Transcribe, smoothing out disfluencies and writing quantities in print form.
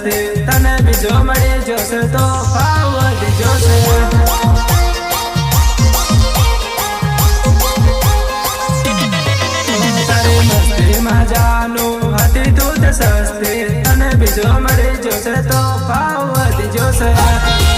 સસ્તી તને બીજો મળી જોશે તો ભાવ વધી જોશે તારી મસ્તીમાં જાનું હતી તું તે સસ્તી તને બીજો મળી જોશે તો ભાવ વધી જોશે